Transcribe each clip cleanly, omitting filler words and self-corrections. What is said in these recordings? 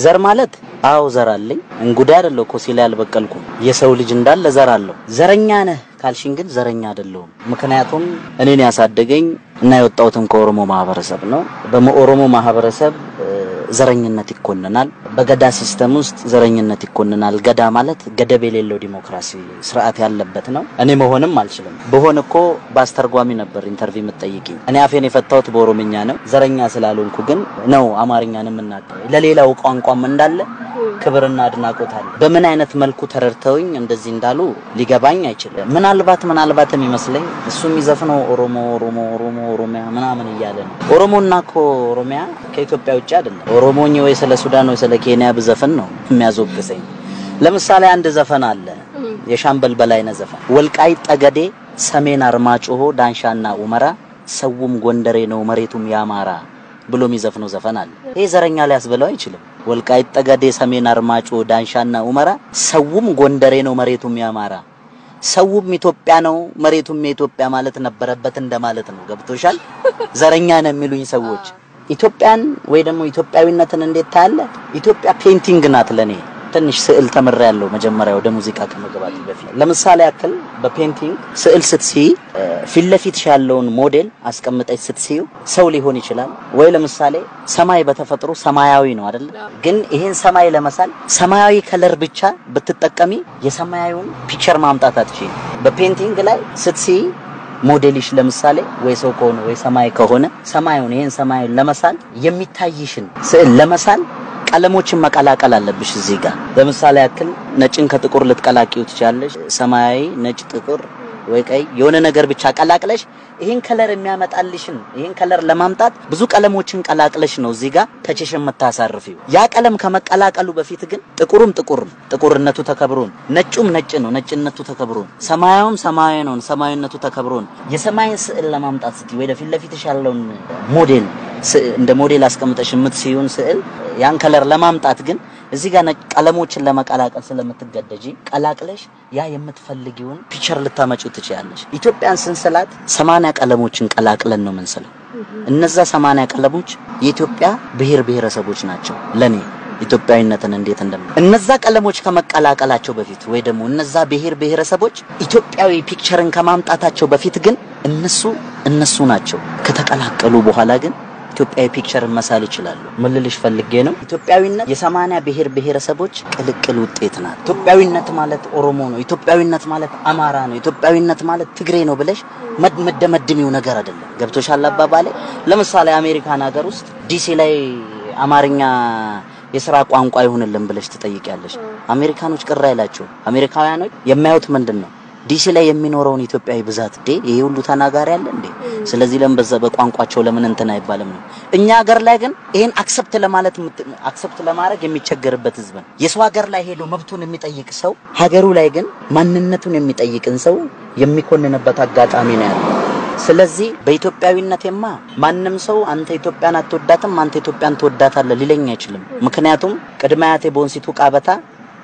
ዘር ማለት አው ዘር አለኝ እንጉዳይ አይደለም እኮ ሲል ያልበቀልኩም የሰው ልጅ እንዳለ ዘር አለው ዘረኛ ነህ ካልሽን ግን ዘረኛ አይደለም ምክንያቱም እኔን ያሳደገኝ እና የወጣውትን ከኦሮሞ ማህበረሰብ ነው በኦሮሞ ማህበረሰብ ዘረኝነት ይኮንናል በገዳ ሲስተም ውስጥ ዘረኝነት ይኮንናል ገዳ ማለት ገደብ የሌለው ዲሞክራሲ ስርዓት ያለበት ነው እኔ መሆንም አልችልም በሆነኮ ባስተርጓሚ ነበር ኢንተርቪው መጠይቂኝ እኔ አፌን የፈታውት በኦሮምኛ ነው ዘረኛ ስላልሆንኩ ግን ነው አማርኛንም እናቀ ለሌላው ቋንቋም እንዳለ ክብርና አድናቆት አለ በምን አይነት መልኩ ተረርተውኝ እንደዚህ እንዳሉ ሊገባኝ አይችልም ምናልባትም ይመስለኝ እሱም ይዘፍነው ኦሮሚያ ምናምን ይያለ ነው ኦሮሞናኮ ኦሮሚያ ከኢትዮጵያ ውጭ አይደለም ኦሮሞኝ ወይ ስለ ሱዳን ወይ ስለ ኬንያ ብዘፈን ነው የሚያዞግሰኝ ለምሳሌ አንድ ዘፈን አለ የሻምበል በላይነህ ዘፈን ወልቃይ ጠገዴ ሰሜን አርማጭሆ ዳንሻና ኡመራ ሰውም ጎንደሬ ነው መሬቱም ያማራ ብሎ የሚዘፍነው ዘፈን አለ ይሄ ዘረኛ ላይ ያስበለው አይችልም ወልቃይ ጠገዴ ሰሜን አርማጭሆ ዳንሻና ኡመራ ሰውም ጎንደሬ ነው መሬቱም ያማራ ሰውም ኢትዮጵያ ነው መሬቱም የኢትዮጵያ ማለት ነበረበት እንደማለት ነው ገብቶሻል ዘረኛ ነው የሚሉኝ ሰዎች ኢትዮጵያን ወይ ደግሞ ኢትዮጵያዊነትን እንዴት ታያለ ኢትዮጵያ ፔይንቲንግ ናት ለኔ ትንሽ ስዕል ተመረያለው መጀመሪያ ወደ ሙዚቃ ከመግባት በፊት ለምሳሌ ያክል በፔይንቲንግ ስዕል ስትሲ ፊልለፊት ያለውን ሞዴል አስቀምጠሽ ስትሲው ሰው ሊሆን ይችላል ወይ ለምሳሌ ሰማይ በተፈጥሮ ሰማያዊ ነው አይደል ግን ይሄን ሰማይ ለመሳል ሰማያዊ ከለር ብቻ ብትጠቀሚ የሰማያዊውን ፒክቸር ማምጣት አትችይም በፔይንቲንግ ላይ ስትሲ ሞዴልሽ ለምሳሌ ወይ ሰው ከሆነ ወይ ሰማይ ከሆነ ሰማዩን ይሄን ሰማይ ለመሳል የሚታይሽን ስዕል ለመሳል ቀለሞችን መቀላቀል አለብሽ እዚህ ጋር ለምሳሌ ያክል ነጭን ከጥቁር ልትቀላቂው ትችያለሽ ሰማያዊ ነጭ ጥቁር ወይ ቀይ የሆነ ነገር ብቻ ቀላቅለሽ ይሄን ከለር የሚያመጣልሽን ይሄን ከለር ለማምጣት ብዙ ቀለሞችን ቀላቅለሽ ነው እዚህ ጋር ተቸሽም መታሳርፊው ያ ቀለም ከመቀላቀሉ በፊት ግን ጥቁርነቱ ተከብሮን ነጩም ነጭ ነው ነጭነቱ ተከብሮን ሰማያዊም ሰማያዊ ነው ሰማያዊነቱ ተከብሮን የሰማይን ስዕል ለማምጣት ስትይ ወይ ለፊትለፊትሽ ያለውን ሞዴል እንደ ሞዴል አስቀምጠሽ የምትሲዩን ስዕል ያን ከለር ለማምጣት ግን እዚህ ጋር ቀለሞችን ለመቀላቀል ስለምትገደጂ ቀላቅለሽ ያ የምትፈልጊውን ፒክቸር ልታመጪው ትችያለሽ ኢትዮጵያን ስንሰላት 80 ቀለሞችን ቀላቅለን ነው መንሰለው እነዛ 80 ቀለሞች የኢትዮጵያ ብሔረሰቦች ናቸው ለኔ ኢትዮጵያዊነትን እንዴት እነዛ ቀለሞች ከመቀላቀላቸው በፊት ወይ ደግሞ እነዛ ብሔረሰቦች ኢትዮጵያዊ ፒክቸርን ከማምጣታቸው በፊት ግን እነሱ ናቸው ከተቀላቀሉ በኋላ ግን ኢትዮጵያዊ ፒክቸር መሳል ይችላል ምልልሽ ፈልጌ ነው ኢትዮጵያዊነት የ80 ብሔረሰቦች ቅልቅል ውጤት ናት ኢትዮጵያዊነት ማለት ኦሮሞ ነው ኢትዮጵያዊነት ማለት አማራ ነው ኢትዮጵያዊነት ማለት ትግሬ ነው ብለሽ መደመድሚው ነገር አይደለም ገብቶሻል አባባሌ ለምሳሌ አሜሪካን ሀገር ውስጥ ዲሲ ላይ አማርኛ የሥራ ቋንቋ ይሁንልን ብለሽ ትጠይቂያለሽ አሜሪካኖች ቅር አይላቸው አሜሪካውያኖች የሚያዩት ምንድነው ዲሲ ላይ የሚኖረውን ኢትዮጵያዊ ብዛት ይሄ ሁሉ ተናጋሪ አለ እንዴ ስለዚህ ለምበዛ በቋንቋቸው ለምን እንተና አይባልም ነው እኛ ሀገር ላይ ግን ይሄን አክሰፕት ለማድረግ የሚቸገርበት ህዝብ ነው የሰው ሀገር ላይ ሄዶ መብቱን የሚጠይቅ ሰው ሀገሩ ላይ ግን ማንነቱን የሚጠይቅን ሰው የሚኮንንበት አጋጣሚ ነው ያለው ስለዚህ በኢትዮጵያዊነቴማ ማንንም ሰው አንተ ኢትዮጵያን አትወዳትም አንተ ኢትዮጵያን ትወዳታለህ ሊለኝ አይችልም ምክንያቱም ቅድማያቴ ቦንሲቱ ቃበታ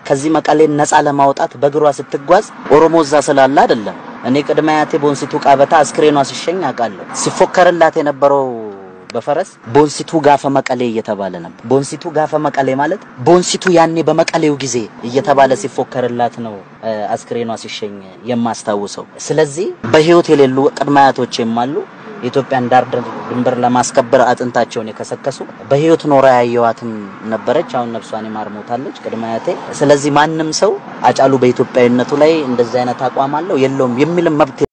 ከዚህ መቀሌን ነፃ ለማውጣት በግሯ ስትጓዝ ኦሮሞዛ ስላለ አይደለም እኔ ቅድማያቴ ቦንሲቱ ቃበታ አስክሬኗ ሲሸኝ አቃለሁ ሲፎከርላት የነበረው በፈረስ ቦንሲቱ ጋፈ መቀሌ እየተባለ ነበር ቦንሲቱ ጋፈ መቀሌ ማለት ቦንሲቱ ያኔ በመቀሌው ጊዜ እየተባለ ሲፎከርላት ነው አስክሬኗ ሲሸኝ የማስታውሰው ስለዚህ በህይወት የሌሉ ቅድማያቶችም አሉ ኢትዮጵያን ዳር ድንበር ለማስከበር አጥንታቸውን የከሰከሱ በህይወት ኖራ ያየዋትም ነበረች አሁን ነፍሷን ይማርሞታለች ቅድማያቴ ስለዚህ ማንንም ሰው አጫሉ በኢትዮጵያዊነቱ ላይ እንደዚህ አይነት አቋም አለው የለውም የሚል መብት